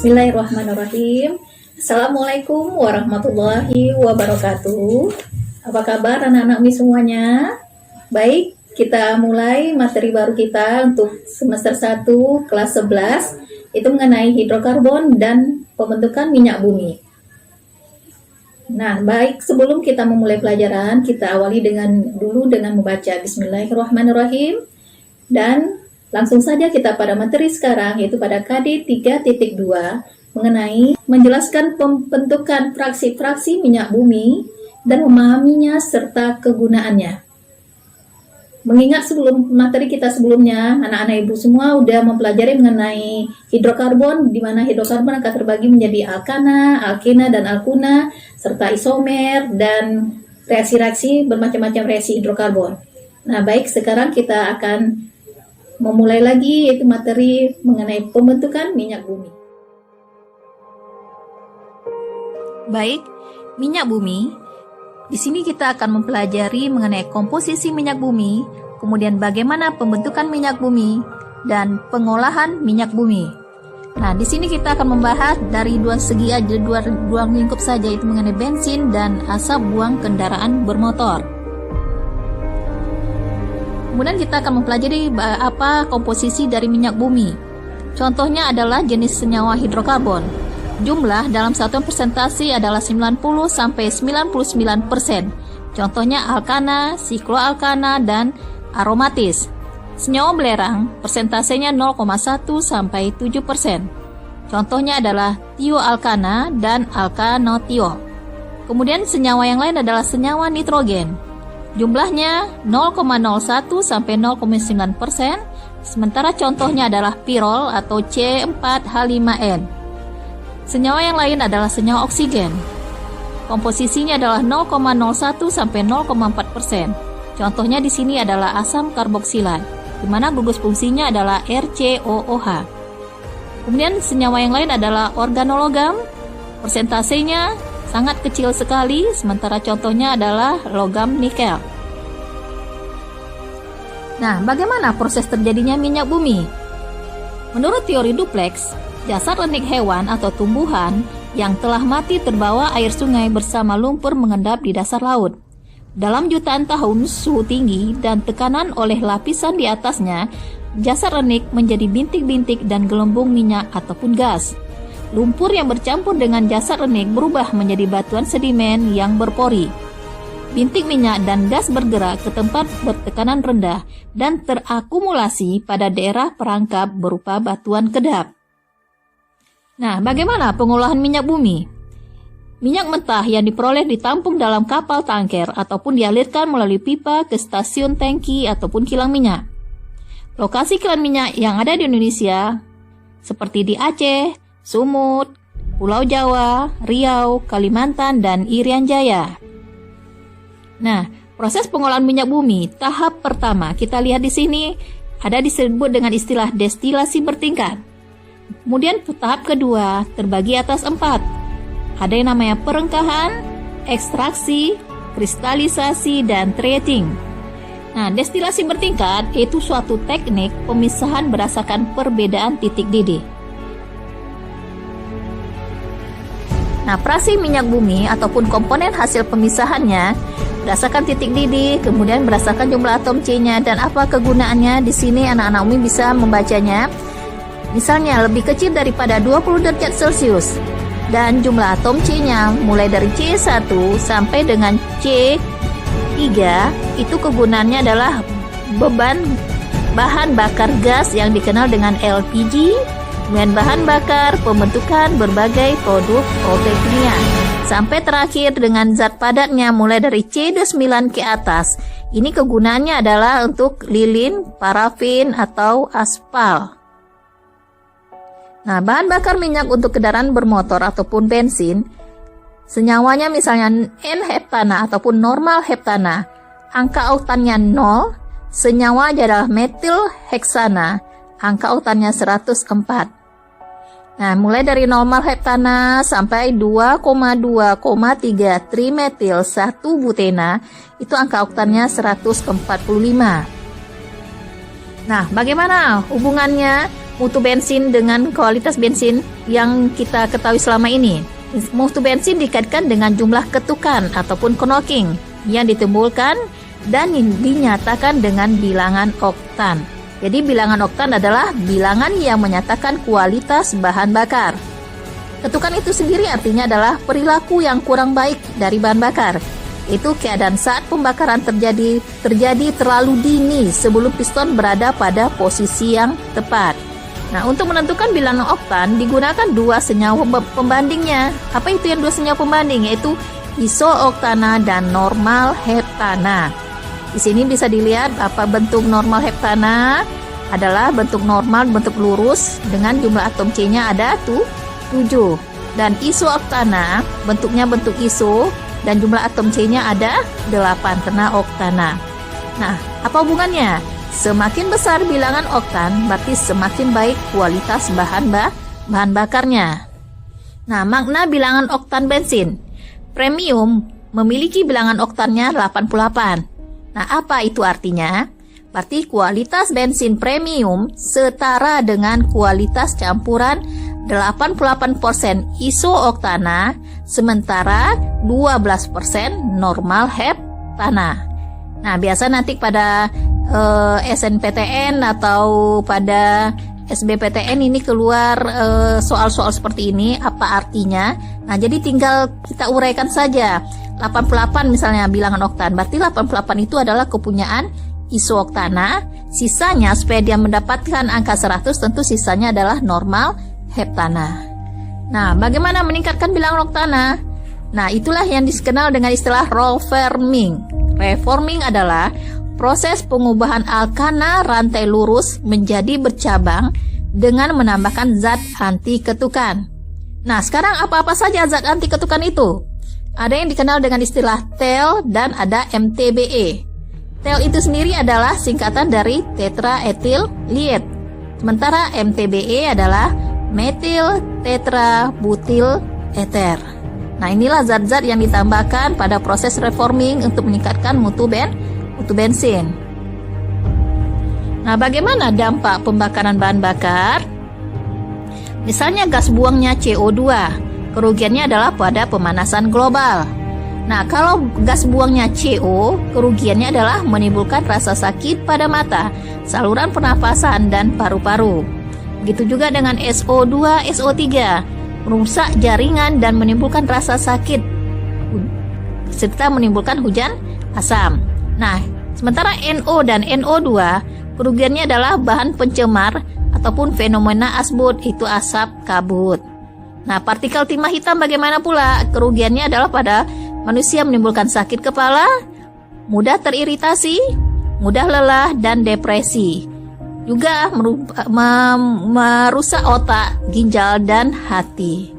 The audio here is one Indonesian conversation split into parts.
Bismillahirrahmanirrahim. Assalamualaikum warahmatullahi wabarakatuh. Apa kabar anak-anak Mi semuanya? Baik, kita mulai materi baru kita untuk semester 1 kelas 11, itu mengenai hidrokarbon dan pembentukan minyak bumi. Nah, baik, sebelum kita memulai pelajaran, kita awali dulu dengan membaca Bismillahirrahmanirrahim. Dan langsung saja kita pada materi sekarang, yaitu pada KD 3.2 mengenai menjelaskan pembentukan fraksi-fraksi minyak bumi dan memahaminya serta kegunaannya. Mengingat sebelum materi kita sebelumnya, anak-anak ibu semua udah mempelajari mengenai hidrokarbon, di mana hidrokarbon akan terbagi menjadi alkana, alkena, dan alkuna, serta isomer, dan reaksi-reaksi bermacam-macam reaksi hidrokarbon. Nah, baik, sekarang kita akan memulai lagi, yaitu materi mengenai pembentukan minyak bumi. Baik, minyak bumi. Di sini kita akan mempelajari mengenai komposisi minyak bumi, kemudian bagaimana pembentukan minyak bumi dan pengolahan minyak bumi. Nah, di sini kita akan membahas dari dua segi aja, dua lingkup saja, yaitu mengenai bensin dan asap buang kendaraan bermotor. Kemudian kita akan mempelajari apa komposisi dari minyak bumi. Contohnya adalah jenis senyawa hidrokarbon. Jumlah dalam satuan persentase adalah 90-99%. Contohnya alkana, sikloalkana, dan aromatis. Senyawa belerang persentasenya 0,1-7%. Contohnya adalah tioalkana dan alkanotio. Kemudian senyawa yang lain adalah senyawa nitrogen. Jumlahnya 0,01-0,9%, sementara contohnya adalah pirol atau C4H5N. Senyawa yang lain adalah senyawa oksigen. Komposisinya adalah 0,01-0,4%. Contohnya di sini adalah asam karboksilat, di mana gugus fungsinya adalah RCOOH. Kemudian senyawa yang lain adalah organologam, persentasenya sangat kecil sekali, sementara contohnya adalah logam nikel. Nah, bagaimana proses terjadinya minyak bumi? Menurut teori duplex, jasad renik hewan atau tumbuhan yang telah mati terbawa air sungai bersama lumpur mengendap di dasar laut. Dalam jutaan tahun, suhu tinggi dan tekanan oleh lapisan di atasnya, jasad renik menjadi bintik-bintik dan gelembung minyak ataupun gas. Lumpur yang bercampur dengan jasad renik berubah menjadi batuan sedimen yang berpori. Bintik minyak dan gas bergerak ke tempat bertekanan rendah dan terakumulasi pada daerah perangkap berupa batuan kedap. Nah, bagaimana pengolahan minyak bumi? Minyak mentah yang diperoleh ditampung dalam kapal tanker ataupun dialirkan melalui pipa ke stasiun tangki ataupun kilang minyak. Lokasi kilang minyak yang ada di Indonesia seperti di Aceh, Sumut, Pulau Jawa, Riau, Kalimantan, dan Irian Jaya. Nah, proses pengolahan minyak bumi tahap pertama kita lihat di sini ada disebut dengan istilah destilasi bertingkat. Kemudian tahap kedua terbagi atas 4. Ada yang namanya perengkahan, ekstraksi, kristalisasi, dan treating. Nah, destilasi bertingkat yaitu suatu teknik pemisahan berdasarkan perbedaan titik didih. Nah, frasi minyak bumi ataupun komponen hasil pemisahannya berdasarkan titik didih, kemudian berdasarkan jumlah atom C-nya dan apa kegunaannya. Di sini anak-anak Umi bisa membacanya. Misalnya lebih kecil daripada 20 derajat Celcius dan jumlah atom C-nya mulai dari C1 sampai dengan C3, itu kegunaannya adalah beban bahan bakar gas yang dikenal dengan LPG, kemudian bahan bakar pembentukan berbagai produk kimia, sampai terakhir dengan zat padatnya mulai dari C9 ke atas. Ini kegunaannya adalah untuk lilin, parafin, atau aspal. Nah, bahan bakar minyak untuk kendaraan bermotor ataupun bensin, senyawanya misalnya N-heptana ataupun normal heptana, angka oktannya 0, senyawa adalah metil heksana, angka oktannya 104. Nah, mulai dari normal heptana sampai 2,2,3 trimetil 1 butena, itu angka oktannya 145. Nah, bagaimana hubungannya mutu bensin dengan kualitas bensin yang kita ketahui selama ini. Mutu bensin dikaitkan dengan jumlah ketukan ataupun knocking yang ditimbulkan dan dinyatakan dengan bilangan oktan. Jadi bilangan oktan adalah bilangan yang menyatakan kualitas bahan bakar. Ketukan itu sendiri artinya adalah perilaku yang kurang baik dari bahan bakar. Itu keadaan saat pembakaran terjadi terlalu dini sebelum piston berada pada posisi yang tepat. Nah, untuk menentukan bilangan oktan digunakan dua senyawa pembandingnya. Apa itu yang dua senyawa pembanding? Yaitu isooktana dan normal heptana. Di sini bisa dilihat apa bentuk normal heptana adalah bentuk normal, bentuk lurus dengan jumlah atom C-nya ada 7. Dan isooktana bentuknya bentuk iso dan jumlah atom C-nya ada 8 karena oktana. Nah, apa hubungannya? Semakin besar bilangan oktan berarti semakin baik kualitas bahan bakarnya. Nah, makna bilangan oktan bensin. Premium memiliki bilangan oktannya 88. Nah, apa itu artinya? Berarti kualitas bensin premium setara dengan kualitas campuran 88% isooktana, sementara 12% normal heptana. Nah, biasa nanti pada SNPTN atau pada SBPTN ini keluar soal-soal seperti ini, apa artinya? Nah, jadi tinggal kita uraikan saja. 88 misalnya bilangan oktan, berarti 88 itu adalah kepunyaan isooktana. Sisanya supaya dia mendapatkan angka 100 tentu sisanya adalah normal heptana. Nah, bagaimana meningkatkan bilangan oktana? Nah, itulah yang dikenal dengan istilah reforming. Reforming adalah proses pengubahan alkana rantai lurus menjadi bercabang dengan menambahkan zat anti ketukan. Nah, sekarang apa-apa saja zat anti ketukan itu? Ada yang dikenal dengan istilah TEL dan ada MTBE. TEL itu sendiri adalah singkatan dari tetraethyl liet. Sementara MTBE adalah metil tetrabutil ether. Nah, inilah zat-zat yang ditambahkan pada proses reforming untuk meningkatkan mutu bensin. Nah, bagaimana dampak pembakaran bahan bakar? Misalnya gas buangnya CO2, kerugiannya adalah pada pemanasan global. Nah, kalau gas buangnya CO, kerugiannya adalah menimbulkan rasa sakit pada mata, saluran pernafasan, dan paru-paru. Begitu juga dengan SO2, SO3, merusak jaringan dan menimbulkan rasa sakit, serta menimbulkan hujan asam. Nah, sementara NO dan NO2, kerugiannya adalah bahan pencemar ataupun fenomena asbut, itu asap kabut. Nah, partikel timah hitam bagaimana pula? Kerugiannya adalah pada manusia menimbulkan sakit kepala, mudah teriritasi, mudah lelah, dan depresi. Juga merusak otak, ginjal, dan hati.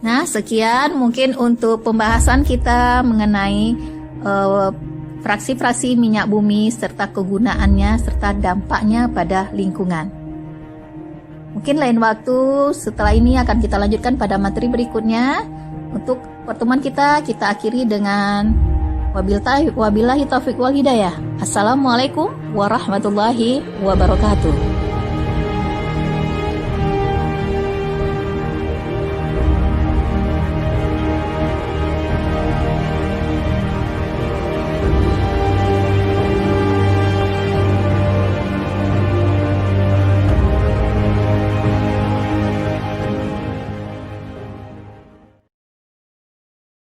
Nah, sekian mungkin untuk pembahasan kita mengenai fraksi-fraksi minyak bumi serta kegunaannya serta dampaknya pada lingkungan. Mungkin lain waktu setelah ini akan kita lanjutkan pada materi berikutnya. Untuk pertemuan kita akhiri dengan wabillahi taufiq wal hidayah. Assalamualaikum warahmatullahi wabarakatuh.